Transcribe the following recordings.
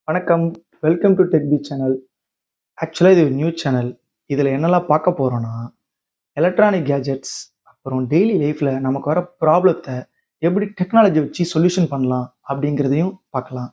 வணக்கம். Welcome to Tech Bee channel. ஆக்சுவலா இது ஒரு நியூஸ் சேனல். இதில என்னலாம் பார்க்க போறோம்னா, எலக்ட்ரானிக் கேட்ஜெட்ஸ் அப்புறம் டெய்லி லைஃப்ல நமக்கு வர ப்ராப்ளத்த எப்படி டெக்னாலஜி வச்சு சொல்யூஷன் பண்ணலாம் அப்படிங்கிறதையும் பார்க்கலாம்.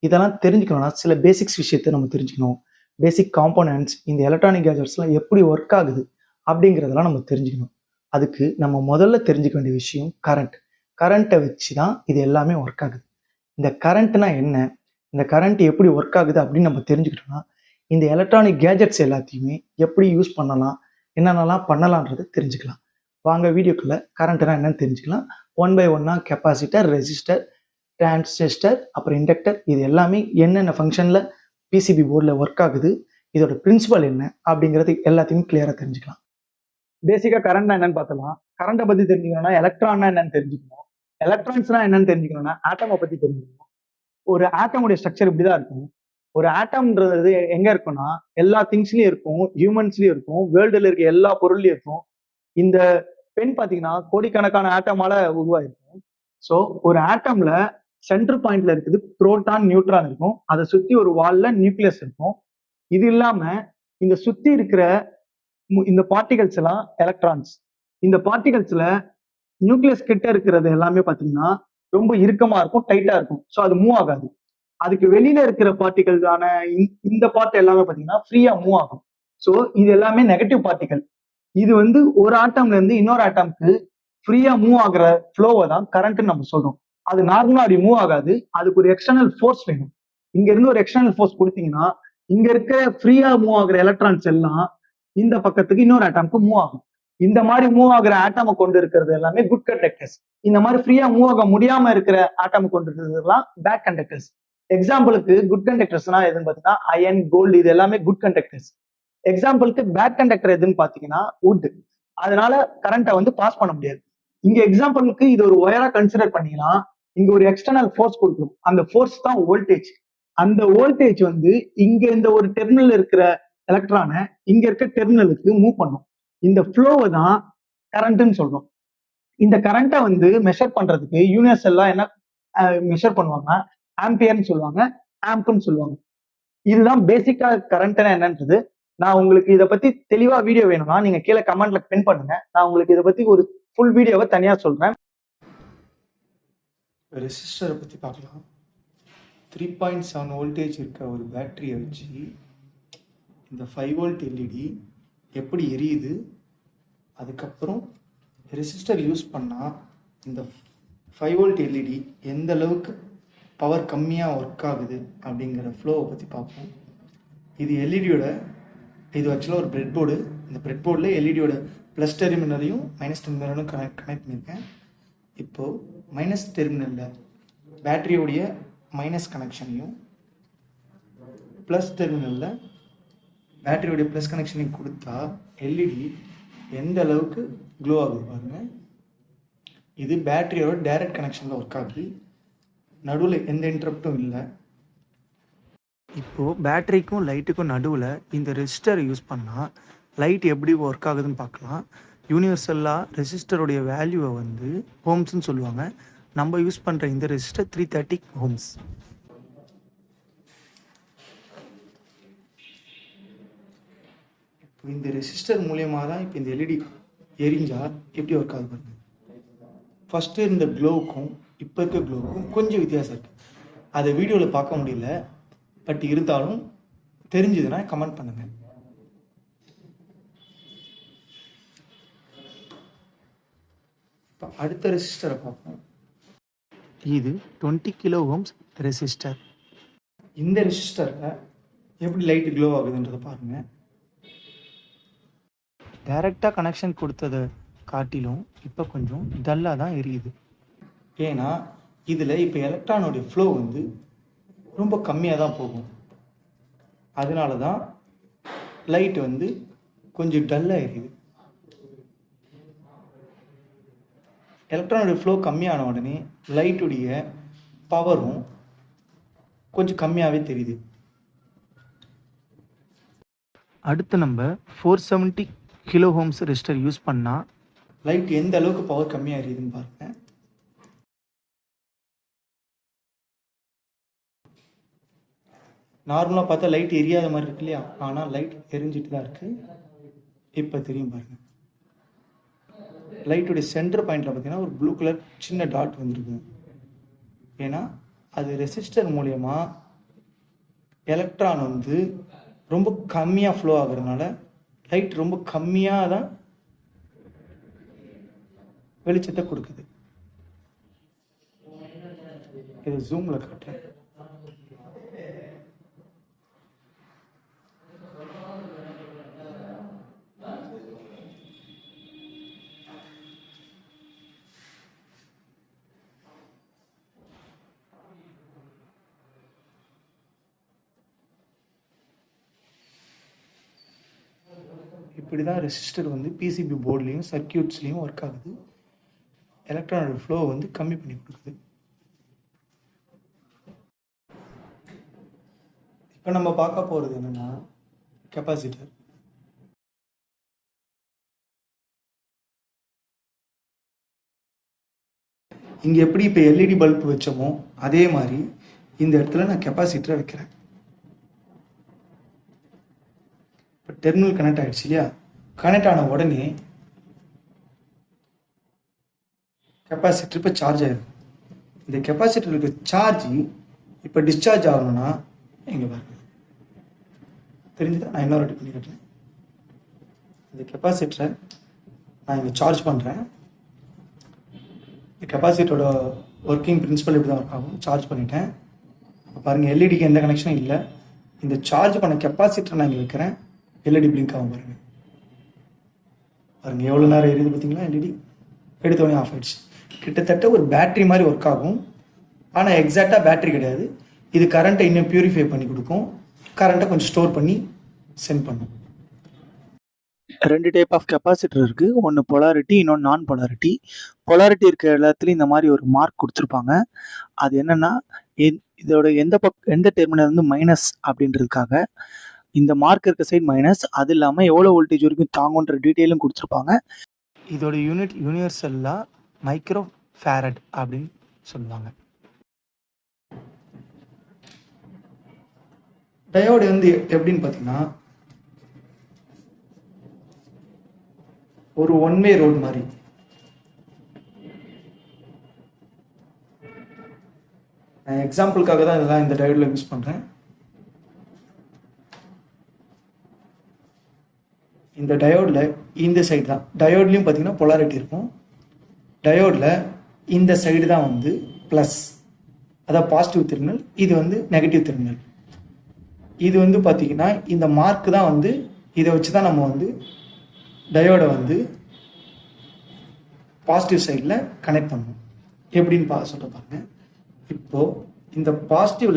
இதெல்லாம் தெரிஞ்சுக்கணும்னா சில பேசிக்ஸ் விஷயத்த நம்ம தெரிஞ்சுக்கணும். பேசிக் காம்போனன்ட்ஸ் இந்த எலக்ட்ரானிக் கேட்ஜெட்ஸ்லாம் எப்படி ஒர்க் ஆகுது அப்படிங்கிறதெல்லாம் நம்ம தெரிஞ்சுக்கணும். அதுக்கு நம்ம முதல்ல தெரிஞ்சுக்க வேண்டிய விஷயம் கரண்ட். கரண்ட்ட வச்சு தான் இது எல்லாமே ஒர்க் ஆகுது. இந்த கரண்ட்னா என்ன? இந்த கரண்ட் எப்படி ஒர்க் ஆகுது அப்படின்னு நம்ம தெரிஞ்சுக்கிட்டோம்னா, இந்த எலக்ட்ரானிக் கேட்ஜெட்ஸ் எல்லாத்தையுமே எப்படி யூஸ் பண்ணலாம், என்னென்னலாம் பண்ணலான்றத தெரிஞ்சுக்கலாம். வாங்க வீடியோக்குள்ள கரண்ட்னா என்னன்னு தெரிஞ்சுக்கலாம். ஒன் பை ஒன்னா கெப்பாசிட்டர், ரெசிஸ்டர், டிரான்சிஸ்டர், அப்புறம் இண்டக்டர் இது எல்லாமே என்னென்ன ஃபங்ஷன்ல பிசிபி போர்ட்ல ஒர்க் ஆகுது, இதோட பிரின்சிபல் என்ன அப்படிங்கிறது எல்லாத்தையும் கிளியரா தெரிஞ்சுக்கலாம். பேசிக்கா கரண்ட்னா என்னன்னு பார்த்தலாம். கரண்ட்ட பத்தி தெரிஞ்சுக்கணும்னா எலக்ட்ரான்னா என்னன்னு தெரிஞ்சுக்கணும். எலக்ட்ரான்ஸ்னா என்னன்னு தெரிஞ்சுக்கணும்னா ஆட்டம பத்தி தெரிஞ்சுக்கணும். ஒரு ஆட்டமுடைய ஸ்ட்ரக்சர் இப்படிதான் இருக்கும். ஒரு ஆட்டம்ன்றது எங்க இருக்கும்னா, எல்லா திங்ஸ்லயும் இருக்கும். ஹியூமன்ஸ்லயும் இருக்கும். வேர்ல்டுல இருக்க எல்லா பொருள்லயும் இருக்கும். இந்த பென் பார்த்தீங்கன்னா, கோடிக்கணக்கான ஆட்டமால உருவாயிருக்கும். ஸோ, ஒரு ஆட்டம்ல சென்டர் பாயிண்ட்ல இருக்குது புரோட்டான், நியூட்ரான் இருக்கும். அத சுத்தி ஒரு வால்ல நியூக்ளியஸ் இருக்கும். இது இல்லாம இந்த சுத்தி இருக்கிற இந்த பார்ட்டிகல்ஸ் எல்லாம் எலக்ட்ரான்ஸ். இந்த பார்ட்டிகல்ஸ்ல நியூக்ளியஸ் கிட்ட இருக்கிறது எல்லாமே பார்த்தீங்கன்னா, ரொம்ப இறுக்கமா இருக்கும், டைட்டா இருக்கும். ஸோ, அது மூவ் ஆகாது. அதுக்கு வெளியில இருக்கிற பார்ட்டிகல்ஸான இந்த பார்ட் எல்லாமே பார்த்தீங்கன்னா, ஃப்ரீயா மூவ் ஆகும். ஸோ இது எல்லாமே நெகட்டிவ் பார்ட்டிகல். இது வந்து ஒரு ஆட்டம்ல இருந்து இன்னொரு ஆட்டம்க்கு ஃப்ரீயா மூவ் ஆகுற ஃப்ளோவ தான் கரண்ட்ன்னு நம்ம சொல்றோம். அது நார்மலா அப்படி மூவ் ஆகாது. அதுக்கு ஒரு எக்ஸ்டர்னல் ஃபோர்ஸ் வேணும். இங்க இருந்து ஒரு எக்ஸ்டர்னல் ஃபோர்ஸ் குடுத்தீங்கன்னா, இங்க இருக்க ஃப்ரீயா மூவ் ஆகுற எலக்ட்ரான்ஸ் எல்லாம் இந்த பக்கத்துக்கு இன்னொரு ஆட்டம்க்கு மூவ் ஆகும். இந்த மாதிரி மூவ் ஆகுற ஆட்டம கொண்டு இருக்கிறது எல்லாமே குட் கண்டக்டர்ஸ். இந்த மாதிரி ஃப்ரீயா மூவ் ஆக முடியாம இருக்கிற ஆட்டம் கொண்டு இருக்கிறதெல்லாம் பேட் கண்டக்டர்ஸ். எக்ஸாம்பிளுக்கு குட் கண்டக்டர்ஸ்னா எதுன்னு பாத்தீங்கன்னா அயன், கோல்டு இது எல்லாமே குட் கண்டக்டர்ஸ். எக்ஸாம்பிளுக்கு பேட் கண்டக்டர் எதுன்னு பாத்தீங்கன்னா வுட். அதனால கரண்ட்டை வந்து பாஸ் பண்ண முடியாது. இங்க எக்ஸாம்பிளுக்கு இது ஒரு ஒயரா கன்சிடர் பண்ணீங்கன்னா இங்க ஒரு எக்ஸ்டர்னல் ஃபோர்ஸ் கொடுக்கும். அந்த ஃபோர்ஸ் தான் வோல்டேஜ். அந்த வோல்டேஜ் வந்து இங்க இந்த ஒரு டெர்மினல் இருக்கிற எலக்ட்ரானை இங்க இருக்க டெர்மினலுக்கு மூவ் பண்ணும். இந்த ஃப்ளோவை தான் கரண்ட்னு சொல்றோம். இந்த கரண்ட்டை வந்து மெஷர் பண்றதுக்கு யூனிவர்ஸ் எல்லாம் என்ன மெஷர் பண்ணுவாங்கன்னா ஆம்பியர்னு சொல்லுவாங்க, ஆம்ப்னு சொல்லுவாங்க. இதுதான் பேசிக்கா கரண்ட்னா என்னன்றது. நான் உங்களுக்கு இத பத்தி தெளிவா வீடியோ வேணும்னா நீங்க கீழ கமெண்ட்ல பின் பண்ணுங்க. நான் உங்களுக்கு இத பத்தி ஒரு ஃபுல் வீடியோவ தனியா சொல்றேன். ரெசிஸ்டரை பற்றி பார்க்கலாம். 3.7 வோல்டேஜ் இருக்க ஒரு பேட்டரியை வச்சு இந்த 5 வோல்ட் எல்இடி எப்படி எரியுது, அதுக்கப்புறம் ரெசிஸ்டர் யூஸ் பண்ணால் இந்த 5 வோல்ட் எல்இடி எந்த அளவுக்கு பவர் கம்மியாக ஒர்க் ஆகுது அப்படிங்கிற ஃப்ளோவை பற்றி பார்ப்போம். இது எல்இடியோட இது ஆக்சுவலாக ஒரு பிரெட் போர்டு. இந்த பிரெட் போர்டில் எல்இடியோட ப்ளஸ் டெர்மினலையும் மைனஸ் டெர்மினலும் கனெக்ட் பண்ணியிருக்கேன். இப்போது மைனஸ் டெர்மினலில் பேட்டரியோடைய மைனஸ் கனெக்ஷனையும் ப்ளஸ் டெர்மினலில் பேட்டரியோடைய ப்ளஸ் கனெக்ஷனையும் கொடுத்தா எல்இடி எந்த அளவுக்கு க்ளோ ஆகுது பாருங்கள். இது பேட்டரியோட டைரக்ட் கனெக்ஷனில் ஒர்க் ஆகுது. நடுவில் எந்த இன்டரப்டும் இல்லை. இப்போது பேட்டரிக்கும் லைட்டுக்கும் நடுவில் இந்த ரெசிஸ்டரை யூஸ் பண்ணால் லைட் எப்படி ஒர்க் ஆகுதுன்னு பார்க்கலாம். யூனிவர்சலாக ரெசிஸ்டருடைய வேல்யூவை வந்து ஓம்ஸ்ன்னு சொல்லுவாங்க. நம்ம யூஸ் பண்ணுற இந்த ரெசிஸ்டர் 330 ஓம்ஸ். இப்போ இந்த ரெசிஸ்டர் மூலியமாக தான் இப்போ இந்த எல்இடி எரிஞ்சால் எப்படி ஒர்க் ஆகுது பாருங்க. ஃபஸ்ட்டு இருந்த க்ளோவுக்கும் இப்போ இருக்க க்ளோவுக்கும் கொஞ்சம் வித்தியாசம் இருக்குது. அதை வீடியோவில் பார்க்க முடியல, பட் இருந்தாலும் தெரிஞ்சதுன்னா கமெண்ட் பண்ணுங்கள். இப்போ அடுத்த ரெசிஸ்டரை பார்ப்போம். இது 20 கிலோ ஓம்ஸ் ரெசிஸ்டர். இந்த ரெசிஸ்டரில் எப்படி லைட்டு க்ளோ ஆகுதுன்றதை பாருங்கள். டைரெக்டாக கனெக்ஷன் கொடுத்ததை காட்டிலும் இப்போ கொஞ்சம் டல்லாக தான் எரியுது. ஏன்னா இதில் இப்போ எலக்ட்ரானோடைய ஃப்ளோ வந்து ரொம்ப கம்மியாக தான் போகும். அதனால தான் லைட் வந்து கொஞ்சம் டல்லாக எரியுது. எலக்ட்ரானோடைய ஃப்ளோ கம்மியான உடனே லைட்டுடைய பவரும் கொஞ்சம் கம்மியாகவே தெரியுது. அடுத்து நம்ம 470 கிலோ ஓம்ஸ் ரெசிஸ்டர் யூஸ் பண்ணால் லைட் எந்த அளவுக்கு பவர் கம்மியாக எரியுதுன்னு பாருங்கள். நார்மலாக பார்த்தா லைட் எரியாத மாதிரி இருக்கு இல்லையா, ஆனால் லைட் எரிஞ்சிட்டு தான் இருக்குது. இப்போ தெரியும் பாருங்கள், லைட்டுடைய சென்டர் பாயிண்டில் பார்த்தீங்கன்னா ஒரு ப்ளூ கலர் சின்ன டாட் வந்துருக்கு. ஏன்னா அது ரெசிஸ்டர் மூலயமா எலக்ட்ரான் வந்து ரொம்ப கம்மியாக ஃப்ளோ ஆகுறதுனால லைட் ரொம்ப கம்மியாக தான் வெளிச்சத்தை கொடுக்குது. இதை ஜூமில் காட்டுறேன். இப்படி தான் ரெசிஸ்டர் வந்து பிசிபி போர்ட்லேயும் சர்க்கியூட்ஸ்லேயும் ஒர்க் ஆகுது. எலக்ட்ரானோட ஃப்ளோ வந்து கம்மி பண்ணி கொடுக்குது. இப்போ நம்ம பார்க்க போகிறது என்னென்னா கெப்பாசிட்டர். இங்கே எப்படி இப்போ எல்இடி பல்ப் வச்சோமோ அதே மாதிரி இந்த இடத்துல நான் கெப்பாசிட்டரை வைக்கிறேன். இப்போ டெர்மினல் கனெக்ட் ஆகிடுச்சு இல்லையா, கனெக்ட் ஆன உடனே கெப்பாசிட்டர் இப்போ சார்ஜ் ஆகிருக்கும். இந்த கெப்பாசிட்டருக்கு சார்ஜ் இப்போ டிஸ்சார்ஜ் ஆகணும்னா இங்கே பாருங்கள் தெரிஞ்சுதான், நான் இன்னொரு ரெடி பண்ணி கட்டுறேன். இந்த கெப்பாசிட்டரை நான் இங்கே சார்ஜ் பண்ணுறேன். இந்த கெப்பாசிட்டரோட ஒர்க்கிங் பிரின்சிபல் இப்படி தான் ஒர்க் ஆகும். சார்ஜ் பண்ணிட்டேன். இப்போ பாருங்கள், எல்இடிக்கு எந்த கனெக்ஷனும் இல்லை. இந்த சார்ஜ் பண்ண கெப்பாசிட்டரை நான் இங்கே வைக்கிறேன். எல்இடி பிளிங்க் ஆகும் பாருங்கள். பாருங்கள் எவ்வளோ நேரம் எரியுது பார்த்தீங்களா. எல்இடி எடுத்தோடனே ஆஃப் ஆகிடுச்சு. கிட்டத்தட்ட ஒரு பேட்ரி மாதிரி ஒர்க் ஆகும். ஆனால் எக்ஸாக்டாக பேட்ரி கிடையாது. இது கரண்ட்டை இன்னும் பியூரிஃபை பண்ணி கொடுக்கும். கரண்ட்டை கொஞ்சம் ஸ்டோர் பண்ணி சென்ட் பண்ணும். 2 டைப் ஆஃப் கெப்பாசிட்டர் இருக்குது. ஒன்று பொலாரிட்டி, இன்னொன்று நான் பொலாரிட்டி. பொலாரிட்டி இருக்க எல்லாத்துலேயும் இந்த மாதிரி ஒரு மார்க் கொடுத்துருப்பாங்க. அது என்னென்னா இதோட எந்த டெர்மினல் வந்து மைனஸ் அப்படின்றதுக்காக இந்த மார்க் இருக்க சைடு மைனஸ், அது இல்லாமல் எவ்வளோ வோல்டேஜ் வரைக்கும் தாங்குன்ற டீட்டெயிலும் கொடுத்துருப்பாங்க. இதோட யூனிட் யூனிவர்சல்லாக மைக்ரோ ஃபேரட் அப்படின்னு சொல்லுவாங்க. டயோடு வந்து எப்படின்னு பார்த்தீங்கன்னா ஒரு ஒன் வே ரோடு மாதிரி. நான் எக்ஸாம்பிளுக்காக தான் இதெல்லாம் இந்த டயோடில் யூஸ் பண்ணுறேன். இந்த டயோடில் இந்த சைடு தான், டயோட்லேயும் பார்த்தீங்கன்னா பொலாரிட்டி இருக்கும். டயோடில் இந்த சைடு தான் வந்து ப்ளஸ், அதான் பாசிட்டிவ் டெர்மினல். இது வந்து நெகட்டிவ் டெர்மினல். இது வந்து பார்த்தீங்கன்னா இந்த மார்க் தான் வந்து, இதை வச்சு தான் நம்ம வந்து டயோடை வந்து பாசிட்டிவ் சைடில் கனெக்ட் பண்ணுவோம். எப்படின்னு சொல்ல பாருங்க. இப்போது இந்த பாசிட்டிவ்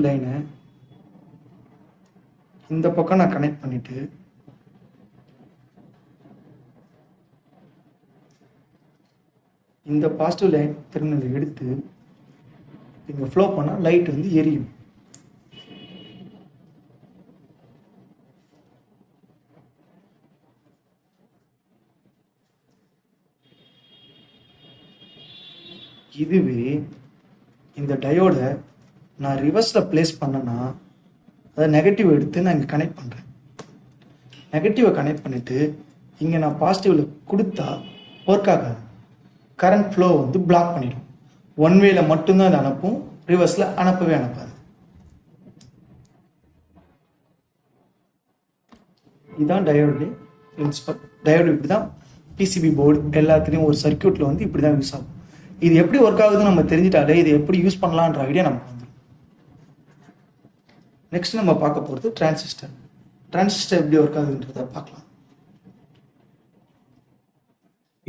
லைனை இந்த பக்கம் நான் கனெக்ட் பண்ணிவிட்டு இந்த பாசிட்டிவ் லைன் டெர்மினலை எடுத்து இங்கே ஃப்ளோ பண்ணால் லைட் வந்து எரியும். இதுவே இந்த டயோடை நான் ரிவர்ஸில் பிளேஸ் பண்ணேன்னா, அதை நெகட்டிவ் எடுத்து நான் இங்கே கனெக்ட் பண்ணுறேன். நெகட்டிவை கனெக்ட் பண்ணிவிட்டு இங்கே நான் பாசிட்டிவில் கொடுத்தா ஒர்க் ஆகாது. கரண்ட் ஃப்ளோ வந்து பிளாக் பண்ணிடும். ஒன் வேல மட்டும்தான் அதை அனுப்பும், ரிவர்ஸில் அனுப்பவே அனுப்பாது. இதுதான் டயோடு பிரின்சிபல். டயோடு இப்படி தான் பிசிபி போர்டு எல்லாத்துலேயும் ஒரு சர்க்கியூட்டில் வந்து இப்படி தான் யூஸ் ஆகும். இது எப்படி ஒர்க் ஆகுதுன்னு நம்ம தெரிஞ்சிட்டாலே இதை எப்படி யூஸ் பண்ணலான்ற ஐடியா நமக்கு வந்துடும். நெக்ஸ்ட் நம்ம பார்க்க போகிறது டிரான்சிஸ்டர். டிரான்சிஸ்டர் எப்படி ஒர்க் ஆகுதுன்றதை பார்க்கலாம்.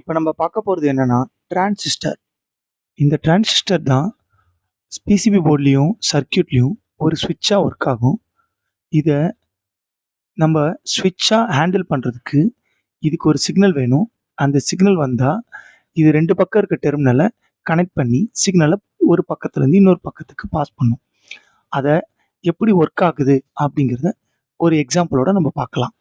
இப்போ நம்ம பார்க்க போகிறது என்னென்னா டிரான்சிஸ்டர். இந்த டிரான்சிஸ்டர் தான் பிசிபி போர்ட்லேயும் சர்க்கியூட்லேயும் ஒரு ஸ்விட்சாக ஒர்க் ஆகும். இதை நம்ம ஸ்விட்சாக ஹேண்டில் பண்ணுறதுக்கு இதுக்கு ஒரு சிக்னல் வேணும். அந்த சிக்னல் வந்தால் இது 2 பக்கம் இருக்க டெர்மினலை கனெக்ட் பண்ணி சிக்னலை ஒரு பக்கத்துலேருந்து இன்னொரு பக்கத்துக்கு பாஸ் பண்ணும். அதை எப்படி ஒர்க் ஆகுது அப்படிங்கிறத ஒரு எக்ஸாம்பிளோட நம்ம பார்க்கலாம்.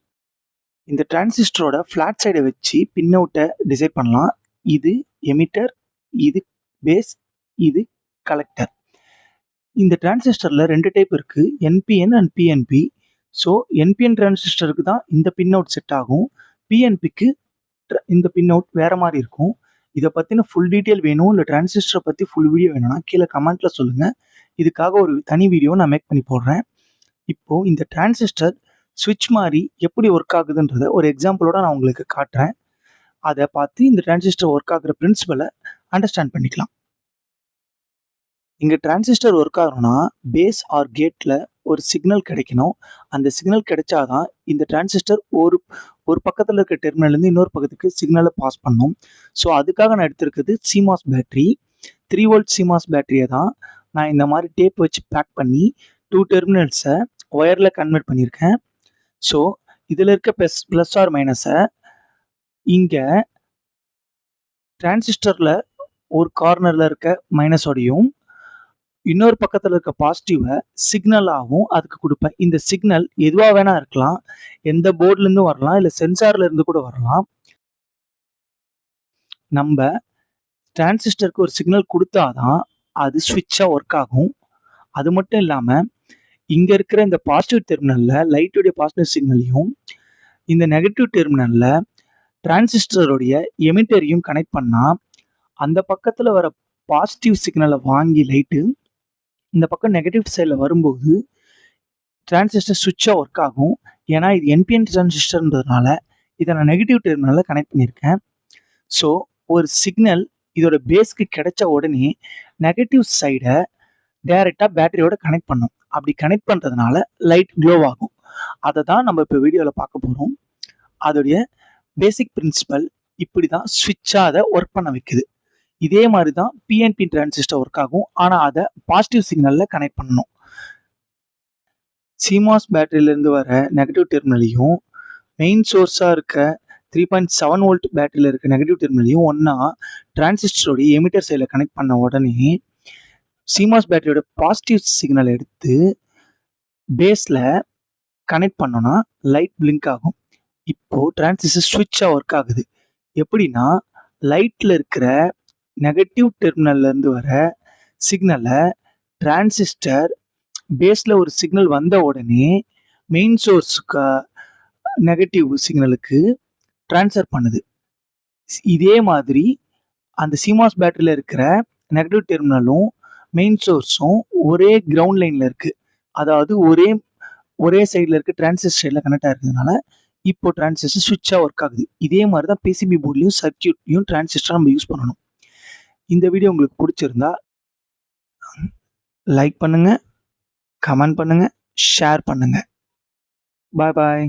இந்த டிரான்சிஸ்டரோட ஃப்ளாட் சைடை வச்சு பின் அவுட்டை டிசைட் பண்ணலாம். இது எமிட்டர், இது பேஸ், இது கலெக்டர். இந்த டிரான்சிஸ்டரில் 2 டைப் இருக்குது, NPN and PNP. So NPN டிரான்சிஸ்டருக்கு தான் இந்த பின் அவுட் செட் ஆகும், பிஎன்பிக்கு இந்த பின் அவுட் வேறு மாதிரி இருக்கும். இதை பற்றின ஃபுல் டீட்டெயில் வேணும், இல்லை டிரான்சிஸ்டரை பற்றி ஃபுல் வீடியோ வேணும்னா கீழே கமெண்ட்டில் சொல்லுங்கள். இதுக்காக ஒரு தனி வீடியோ நான் மேக் பண்ணி போடுறேன். இப்போது இந்த டிரான்சிஸ்டர் ஸ்விட்ச் மாதிரி எப்படி ஒர்க் ஆகுதுன்றதை ஒரு எக்ஸாம்பிளோட நான் உங்களுக்கு காட்டுறேன். அதை பார்த்து இந்த டிரான்சிஸ்டர் ஒர்க் ஆகுற பிரின்சிபலை அண்டர்ஸ்டாண்ட் பண்ணிக்கலாம். இங்கே டிரான்சிஸ்டர் ஒர்க் ஆகணும்னா பேஸ் ஆர் கேட்டில் ஒரு சிக்னல் கிடைக்கணும். அந்த சிக்னல் கிடைச்சாதான் இந்த டிரான்சிஸ்டர் ஒரு பக்கத்தில் இருக்க டெர்மினல்லேருந்து இன்னொரு பக்கத்துக்கு சிக்னலை பாஸ் பண்ணும். ஸோ அதுக்காக நான் எடுத்திருக்கிறது CMOS பேட்டரி. 3 வோல்ட் CMOS பேட்டரியை தான் நான் இந்த மாதிரி டேப் வச்சு பேக் பண்ணி 2 டெர்மினல்ஸை ஒயரில் கன்வெர்ட் பண்ணியிருக்கேன். ஸோ இதில் இருக்க ப்ளஸ் ஆர் மைனஸை இங்கே டிரான்சிஸ்டரில் ஒரு கார்னரில் இருக்க மைனஸோடையும் இன்னொரு பக்கத்தில் இருக்க பாசிட்டிவை சிக்னலாகவும் அதுக்கு கொடுப்பேன். இந்த சிக்னல் எதுவாக வேணா இருக்கலாம், எந்த போர்ட்லேருந்து வரலாம், இல்லை சென்சார்ல இருந்து கூட வரலாம். நம்ம டிரான்சிஸ்டருக்கு ஒரு சிக்னல் கொடுத்தாதான் அது ஸ்விட்சாக ஒர்க் ஆகும். அது மட்டும் இல்லாமல் இங்கே இருக்கிற இந்த பாசிட்டிவ் டெர்மினலில் லைட்டுடைய பாசிட்டிவ் சிக்னலையும் இந்த நெகட்டிவ் டெர்மினலில் டிரான்சிஸ்டருடைய எமிட்டரையும் கனெக்ட் பண்ணால் அந்த பக்கத்தில் வர பாசிட்டிவ் சிக்னலை வாங்கி லைட்டு இந்த பக்கம் நெகட்டிவ் சைடில் வரும்போது டிரான்சிஸ்டர் ஸ்விட்சாக ஒர்க் ஆகும். ஏன்னா இது என்பிஎன் டிரான்சிஸ்டர்ன்றதுனால இதை நான் நெகட்டிவ் டெர்மினலில் கனெக்ட் பண்ணியிருக்கேன். ஸோ ஒரு சிக்னல் இதோட பேஸ்க்கு கிடைச்ச உடனே நெகட்டிவ் சைடை டைரெக்டாக பேட்டரியோட கனெக்ட் பண்ணும். அப்படி கனெக்ட் பண்ணுறதுனால லைட் க்ளோ ஆகும். அதை தான் நம்ம இப்போ வீடியோவில் பார்க்க போகிறோம். அதோடைய பேசிக் பிரின்சிபல் இப்படி தான் ஸ்விட்சாக அதை ஒர்க் பண்ண வைக்குது. இதே மாதிரி தான் பிஎன்பி டிரான்சிஸ்டர் ஒர்க் ஆகும். ஆனால் அதை பாசிட்டிவ் சிக்னலில் கனெக்ட் பண்ணணும். CMOS பேட்டரியிலேருந்து வர நெகட்டிவ் டெர்மினலையும் மெயின் சோர்ஸாக இருக்க 3.7 வோல்ட் பேட்டரியில் இருக்க நெகட்டிவ் டெர்மினலையும் ஒன்றா டிரான்சிஸ்டரோடைய எமிட்டர் சைடில் கனெக்ட் பண்ண உடனே CMOS பேட்டரியோட பாசிட்டிவ் சிக்னல் எடுத்து பேஸில் கனெக்ட் பண்ணோன்னா லைட் பிளிங்க் ஆகும். இப்போது டிரான்சிஸ்டர் ஸ்விட்சாக ஒர்க் ஆகுது. எப்படின்னா லைட்டில் இருக்கிற நெகட்டிவ் டெர்மினல்லேருந்து வர சிக்னலை டிரான்சிஸ்டர் பேஸில் ஒரு சிக்னல் வந்த உடனே மெயின் சோர்ஸுக்கு நெகட்டிவ் சிக்னலுக்கு ட்ரான்ஸ்ஃபர் பண்ணுது. இதே மாதிரி அந்த CMOS பேட்டரியில் இருக்கிற நெகட்டிவ் டெர்மினலும் மெயின் சோர்ஸும் ஒரே கிரவுண்ட் லைனில் இருக்குது. அதாவது ஒரே சைடில் இருக்க டிரான்சிஸ்டர் சைடில் கனெக்ட் ஆகிருக்கிறதுனால இப்போ டிரான்சிஸ்டர் ஸ்விட்சாக ஒர்க் ஆகுது. இதே மாதிரி தான் PCB போர்ட்லையும் சர்க்யூட்லையும் டிரான்சிஸ்டர் நம்ம யூஸ் பண்ணணும். இந்த வீடியோ உங்களுக்கு பிடிச்சிருந்தா லைக் பண்ணுங்கள், கமெண்ட் பண்ணுங்கள், ஷேர் பண்ணுங்கள். பாய் பாய்.